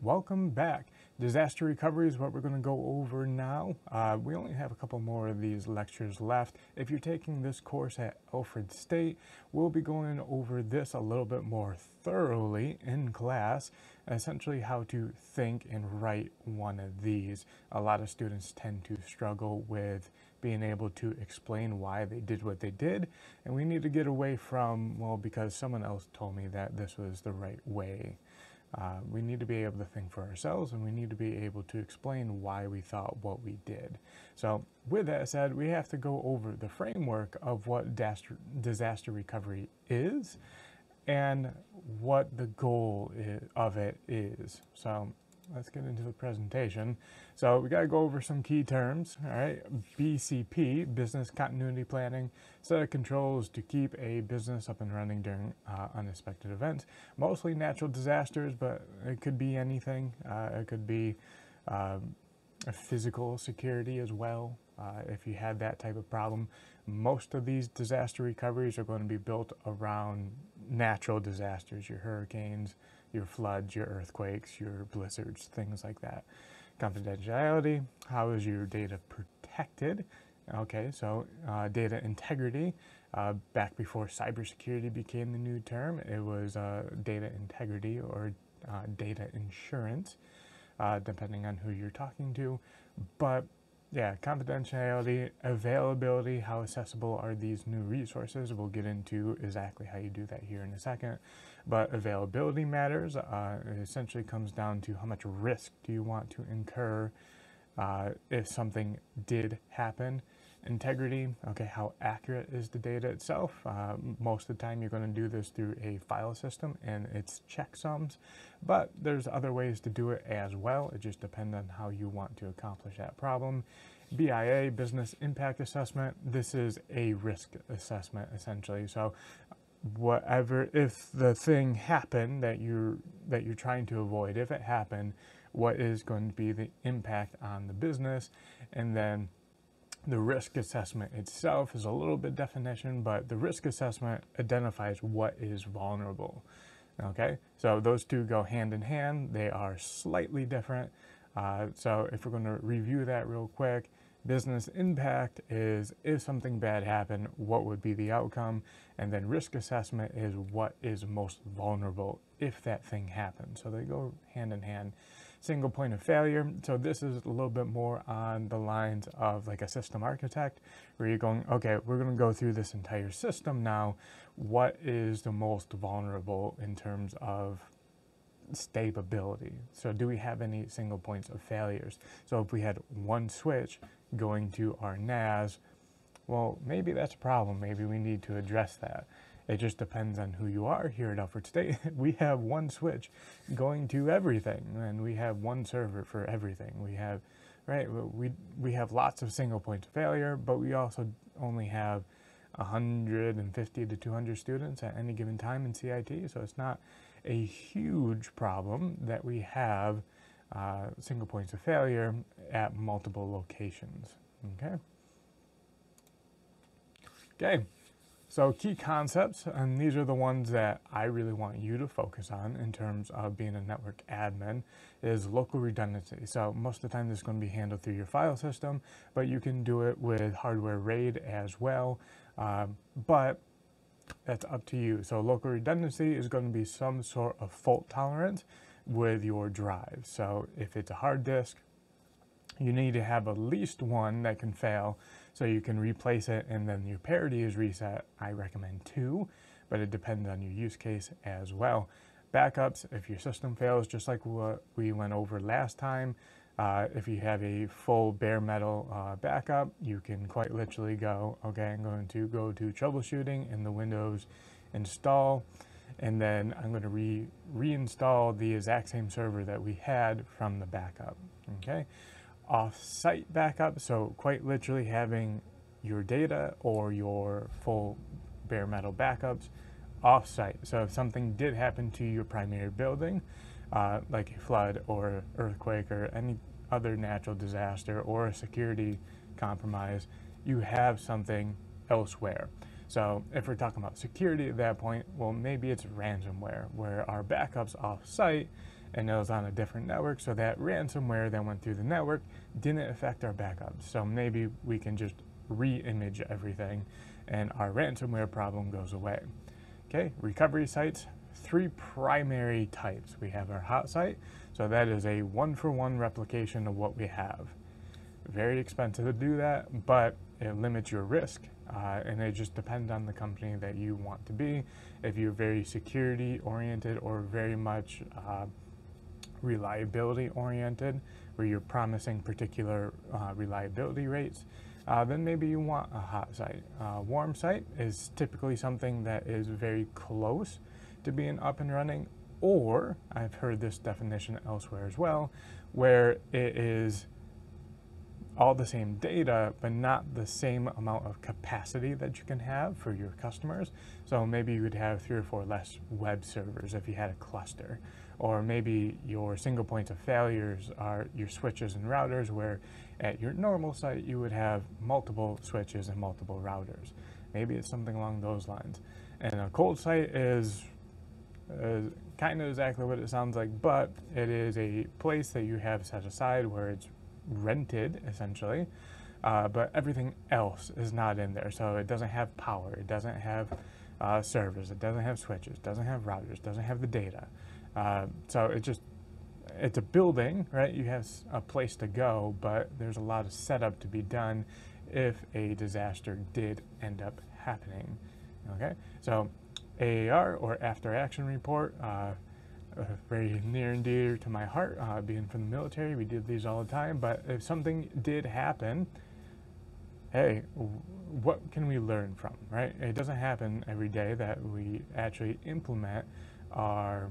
Welcome back. Disaster recovery is what we're going to go over now. We only have a couple more of these lectures left. If you're taking this course at Alfred State, we'll be going over this a little bit more thoroughly in class, essentially how to think and write one of these. A lot of students tend to struggle with being able to explain why they did what they did, and we need to get away from, well, because someone else told me that this was the right way. We need to be able to think for ourselves, and we need to be able to explain why we thought what we did. So with that said, we have to go over the framework of what disaster recovery is and what the goal of it is. So let's get into the presentation. So we got to go over some key terms. All right, BCP, business continuity planning, set of controls to keep a business up and running during unexpected events. Mostly natural disasters, but it could be anything. It could be a physical security as well. If you had that type of problem, most of these disaster recoveries are going to be built around natural disasters, your hurricanes, your floods, your earthquakes, your blizzards, things like that. Confidentiality, how is your data protected? Okay, so data integrity. Back before cybersecurity became the new term, it was data integrity or data insurance, depending on who you're talking to. But yeah, confidentiality, availability, how accessible are these new resources? We'll get into exactly how you do that here in a second. But availability matters. It essentially comes down to how much risk do you want to incur if something did happen. Integrity, okay, how accurate is the data itself? Most of the time you're going to do this through a file system and it's checksums, but there's other ways to do it as well. It just depends on how you want to accomplish that problem. BIA, business impact assessment, this is a risk assessment essentially. So whatever, if the thing happened that you're trying to avoid, if it happened, what is going to be the impact on the business? And then the risk assessment itself is a little bit definition, but the risk assessment identifies what is vulnerable. Okay, so those two go hand in hand. They are slightly different. So if we're going to review that real quick, business impact is if something bad happened, what would be the outcome? And then risk assessment is what is most vulnerable if that thing happens. So they go hand in hand. Single point of failure. So this is a little bit more on the lines of like a system architect, where you're going, okay, we're going to go through this entire system now. What is the most vulnerable in terms of stability? So do we have any single points of failures? So if we had one switch going to our NAS, well, maybe that's a problem. Maybe we need to address that. It just depends on who you are. Here at Alfred State, we have one switch going to everything, and we have one server for everything. We have, right, we have lots of single points of failure, but we also only have 150 to 200 students at any given time in CIT, so it's not a huge problem that we have single points of failure at multiple locations. Okay. So key concepts, and these are the ones that I really want you to focus on in terms of being a network admin, is local redundancy. So most of the time this is going to be handled through your file system, but you can do it with hardware RAID as well, but that's up to you. So local redundancy is going to be some sort of fault tolerance with your drive. So if it's a hard disk, you need to have at least one that can fail so you can replace it and then your parity is reset. I recommend 2, but it depends on your use case as well. Backups, if your system fails, just like what we went over last time, if you have a full bare metal backup, you can quite literally go, okay, I'm going to go to troubleshooting in the Windows install, and then I'm going to reinstall the exact same server that we had from the backup. Okay. Off-site backup, so quite literally having your data or your full bare metal backups off-site. So if something did happen to your primary building, like a flood or earthquake or any other natural disaster or a security compromise, you have something elsewhere. So if we're talking about security at that point, well, maybe it's ransomware, where our backups off-site and it was on a different network, so that ransomware that went through the network didn't affect our backups. So maybe we can just re-image everything and our ransomware problem goes away. Okay, recovery sites, 3 primary types. We have our hot site, so that is a one-for-one replication of what we have. Very expensive to do that, but it limits your risk, and it just depends on the company that you want to be. If you're very security oriented or very much reliability oriented, where you're promising particular reliability rates, then maybe you want a hot site. Warm site is typically something that is very close to being up and running, or I've heard this definition elsewhere as well, where it is all the same data, but not the same amount of capacity that you can have for your customers. So maybe you would have 3 or 4 less web servers if you had a cluster. Or maybe your single points of failures are your switches and routers, where at your normal site you would have multiple switches and multiple routers. Maybe it's something along those lines. And a cold site is kind of exactly what it sounds like, but it is a place that you have set aside where it's rented essentially, but everything else is not in there. So it doesn't have power, it doesn't have servers, it doesn't have switches, doesn't have routers, doesn't have the data. So it's a building, right? You have a place to go, but there's a lot of setup to be done if a disaster did end up happening. Okay, so AAR, or after action report, very near and dear to my heart, being from the military. We did these all the time, but if something did happen, hey, what can we learn from, right? It doesn't happen every day that we actually implement our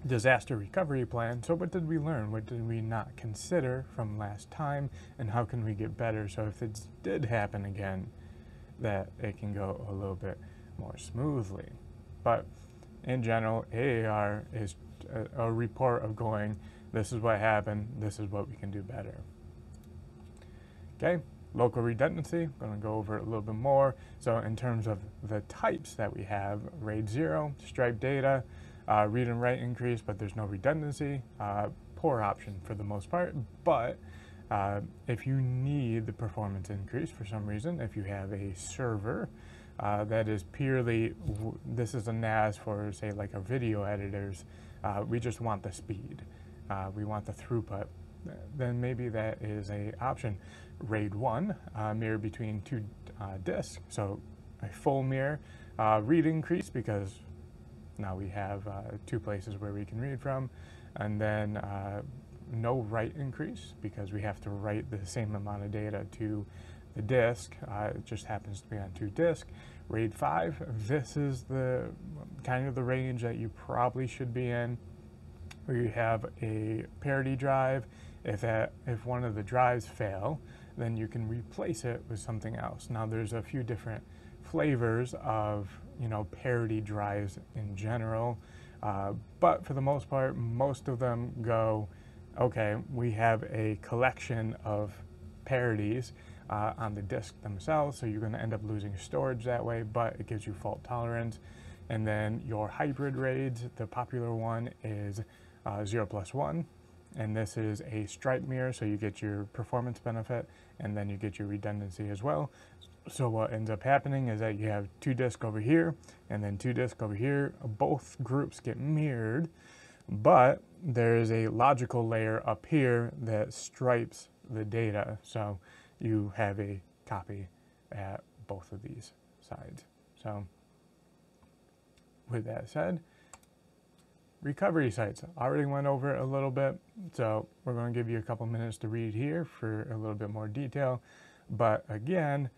disaster recovery plan. So what did we learn? What did we not consider from last time, and how can we get better so if it did happen again, that it can go a little bit more smoothly? But in general, AAR is a report of going, this is what happened, this is what we can do better. Okay, local redundancy, I'm going to go over it a little bit more. So in terms of the types that we have, RAID 0, striped data, read and write increase, but there's no redundancy, poor option for the most part. But if you need the performance increase for some reason, if you have a server that is purely, this is a NAS for, say, like our video editors, we just want the speed, we want the throughput, then maybe that is a option. RAID 1, mirror between 2 disks, so a full mirror, read increase, because now we have 2 places where we can read from, and then no write increase, because we have to write the same amount of data to the disk. It just happens to be on 2 disks. RAID 5, this is the kind of the range that you probably should be in, where you have a parity drive. If one of the drives fail, then you can replace it with something else. Now there's a few different flavors of, you know, parity drives in general, but for the most part, most of them go, okay, we have a collection of parities on the disk themselves, so you're going to end up losing storage that way, but it gives you fault tolerance. And then your hybrid RAIDs, the popular one is 0+1, and this is a stripe mirror, so you get your performance benefit and then you get your redundancy as well. So what ends up happening is that you have 2 disks over here and then 2 disks over here. Both groups get mirrored, but there is a logical layer up here that stripes the data, so you have a copy at both of these sides. So with that said, recovery sites, already went over it a little bit, so we're going to give you a couple minutes to read here for a little bit more detail. But again,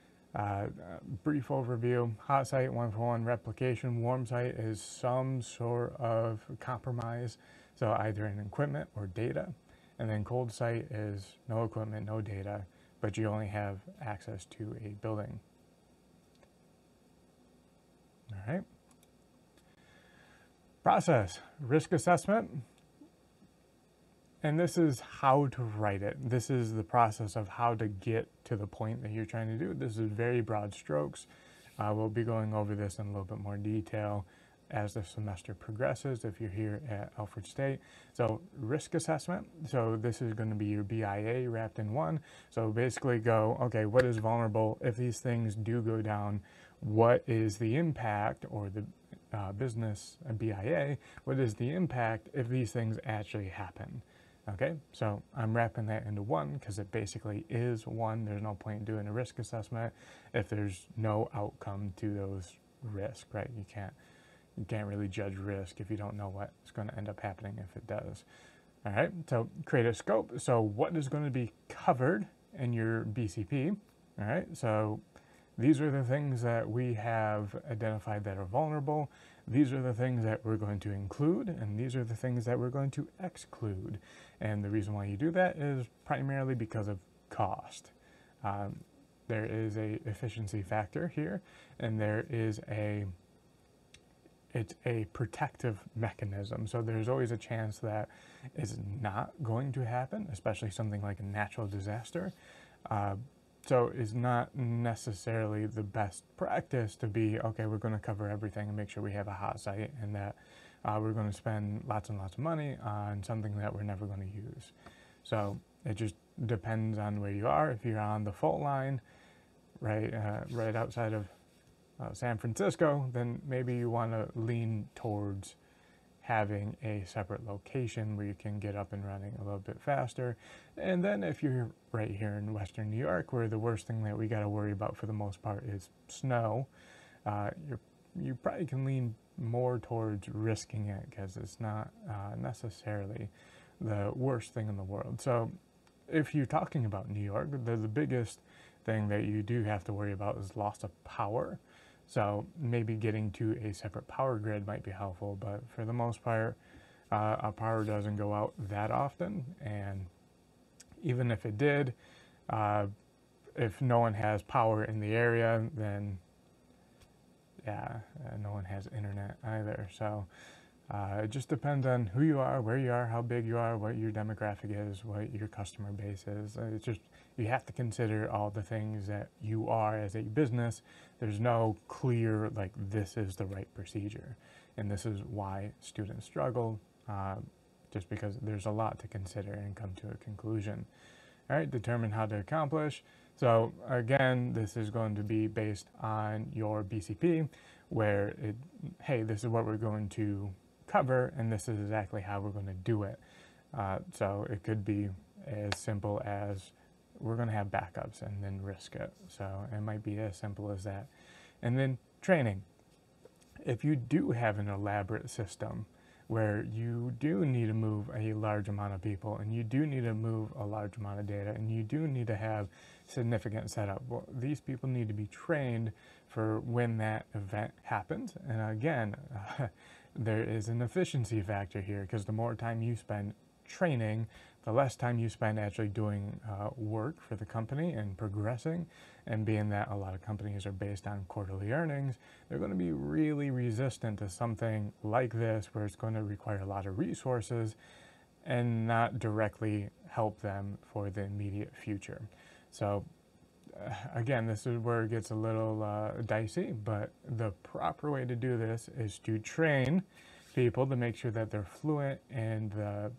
brief overview: hot site, one-for-one replication. Warm site is some sort of compromise, so either in equipment or data. And then cold site is no equipment, no data, but you only have access to a building. All right. Process, risk assessment, and this is how to write it. This is the process of how to get to the point that you're trying to do. This is very broad strokes. We'll be going over this in a little bit more detail as the semester progresses if you're here at Alfred State. So risk assessment, so this is going to be your BIA wrapped in one. So basically go, okay, what is vulnerable if these things do go down? What is the impact, or the business BIA, what is the impact if these things actually happen? Okay, so I'm wrapping that into one because it basically is one. There's no point in doing a risk assessment if there's no outcome to those risks, right? You can't really judge risk if you don't know what's going to end up happening if it does. All right, so create a scope. So what is going to be covered in your BCP? All right, so these are the things that we have identified that are vulnerable. These are the things that we're going to include, and these are the things that we're going to exclude. And the reason why you do that is primarily because of cost. There is a efficiency factor here, and it's a protective mechanism. So there's always a chance that it's not going to happen, especially something like a natural disaster. So it's not necessarily the best practice to be, okay, we're going to cover everything and make sure we have a hot site, and that we're going to spend lots and lots of money on something that we're never going to use. So it just depends on where you are. If you're on the fault line, right outside of San Francisco, then maybe you want to lean towards having a separate location where you can get up and running a little bit faster. And then if you're right here in Western New York, where the worst thing that we got to worry about for the most part is snow, you probably can lean more towards risking it because it's not necessarily the worst thing in the world. So if you're talking about New York, the biggest thing that you do have to worry about is loss of power. So maybe getting to a separate power grid might be helpful, but for the most part, our power doesn't go out that often. And even if it did, if no one has power in the area, then yeah, no one has internet either. So it just depends on who you are, where you are, how big you are, what your demographic is, what your customer base is. It's just, you have to consider all the things that you are as a business. There's no clear, like, this is the right procedure. And this is why students struggle, just because there's a lot to consider and come to a conclusion. All right, determine how to accomplish. So again, this is going to be based on your BCP, where hey, this is what we're going to cover, and this is exactly how we're going to do it. So it could be as simple as we're going to have backups and then risk it. So it might be as simple as that. And then training. If you do have an elaborate system where you do need to move a large amount of people, and you do need to move a large amount of data, and you do need to have significant setup, well, these people need to be trained for when that event happens. And again, there is an efficiency factor here, because the more time you spend training, the less time you spend actually doing work for the company and progressing. And being that a lot of companies are based on quarterly earnings, they're going to be really resistant to something like this, where it's going to require a lot of resources and not directly help them for the immediate future. So again, this is where it gets a little dicey, but the proper way to do this is to train people to make sure that they're fluent in the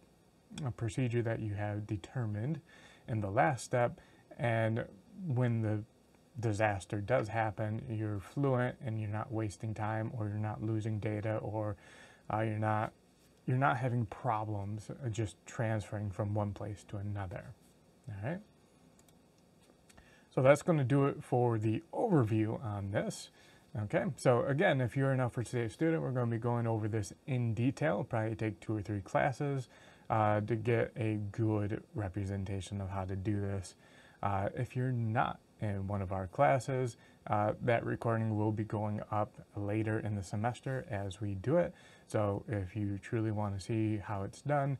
procedure that you have determined in the last step. And when the disaster does happen, you're fluent and you're not wasting time, or you're not losing data, or you're not having problems just transferring from one place to another. All right. So that's going to do it for the overview on this. Okay, so again, if you're an Alfred State student, we're going to be going over this in detail. It'll probably take 2 or 3 classes to get a good representation of how to do this. If you're not in one of our classes, that recording will be going up later in the semester as we do it. So if you truly want to see how it's done,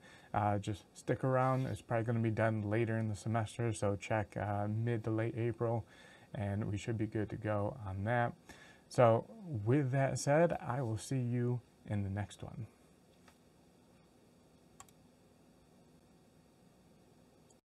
just stick around. It's probably going to be done later in the semester, so check mid to late April, and we should be good to go on that. So with that said, I will see you in the next one.